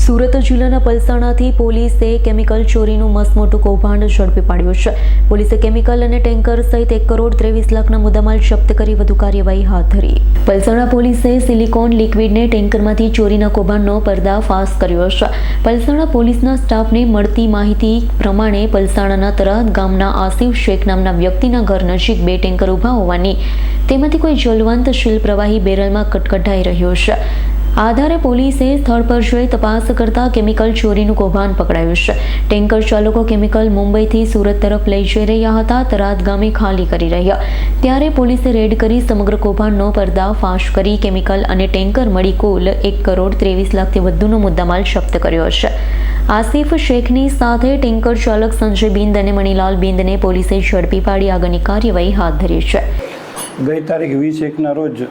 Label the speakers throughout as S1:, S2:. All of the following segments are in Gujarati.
S1: સુરત જિલ્લાના પલસાણાથી પોલીસે કેમિકલ ચોરીનું મસમોટું કૌભાંડ ઝડપી પાડ્યું છે। પોલીસે કેમિકલ અને ટેન્કર સહિત 1,23 લાખના મુદ્દામાલ જપ્ત કરી વધુ કાર્યવાહી હાથ ધરી। પલસાણા પોલીસે સિલિકોન લિક્વિડને ટેન્કરમાંથી ચોરીના કૌભાંડનો પર્દાફાશ કર્યો છે। પલસાણા પોલીસના સ્ટાફને મળતી માહિતી પ્રમાણે પલસાણાના તરાદ ગામના આસિફ શેખ નામના વ્યક્તિના ઘર નજીક 2 ટેન્કર ઊભા હોવાની તેમાંથી કોઈ જલવંત શીલ પ્રવાહી બેરલમાં કટકટાઈ રહ્યો છે। આધારે પોલીસે સ્થળ પર જઈ તપાસ કરતા કેમિકલ ચોરીનું કૌભાંડ પકડાયું છે। ટેન્કર ચાલકો કેમિકલ મુંબઈથી સુરત તરફ લઈ જઈ રહ્યા હતા। તરાદ ગામે ખાલી કરી રહ્યા ત્યારે પોલીસે રેડ કરી સમગ્ર કૌભાંડનો પર્દાફાશ કરી કેમિકલ અને ટેન્કર મળી કુલ 1,23 લાખથી વધુનો મુદ્દામાલ જપ્ત કર્યો છે। આસિફ શેખની સાથે ટેન્કર ચાલક સંજય બિંદ અને મણીલાલ બિંદને પોલીસે ઝડપી પાડી આગળની કાર્યવાહી હાથ ધરી છે।
S2: ગઈ તારીખ 20/1ના રોજ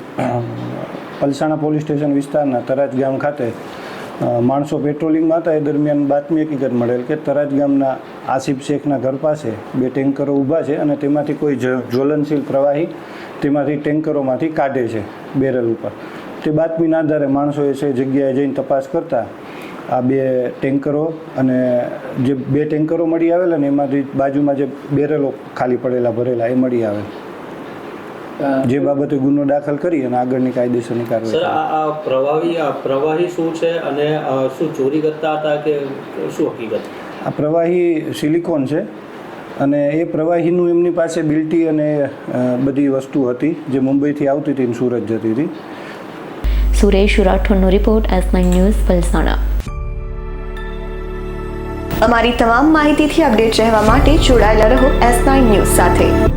S2: પલસાણા પોલીસ સ્ટેશન વિસ્તારના તરાજ ગામ ખાતે માણસો પેટ્રોલિંગમાં હતા। એ દરમિયાન બાતમી હકીકત મળેલ કે તરાજ ગામના આસિફ શેખના ઘર પાસે 2 ટેન્કરો ઊભા છે અને તેમાંથી કોઈ જ્વલનશીલ પ્રવાહી તેમાંથી ટેન્કરોમાંથી કાઢે છે બેરલ ઉપર। તે બાતમીના આધારે માણસોએ છે જગ્યાએ જઈને તપાસ કરતા આ 2 ટેન્કરો અને જે 2 ટેન્કરો મળી આવેલા ને એમાંથી બાજુમાં જે બેરલો ખાલી પડેલા ભરેલા એ મળી આવેલ, જે બાબતે ગુનો દાખલ કરી અને આગળની કાયદેસરની કાર્યવાહી।
S3: સર, આ પ્રવાહી શું છે અને શું ચોરી કરતા હતા કે શું હકીકત?
S2: આ પ્રવાહી સિલિકોન છે અને એ પ્રવાહીનું એમની પાસે બિલ્ટી અને બધી વસ્તુ હતી જે મુંબઈથી આવતી હતી અને સુરત જતી હતી।
S1: સુરેશ રાઠોડનો રિપોર્ટ, S9 ન્યૂઝ, પલસાણા।
S4: અમારી તમામ માહિતીથી અપડેટ રહેવા માટે જોડાયેલા રહો S9 ન્યૂઝ સાથે।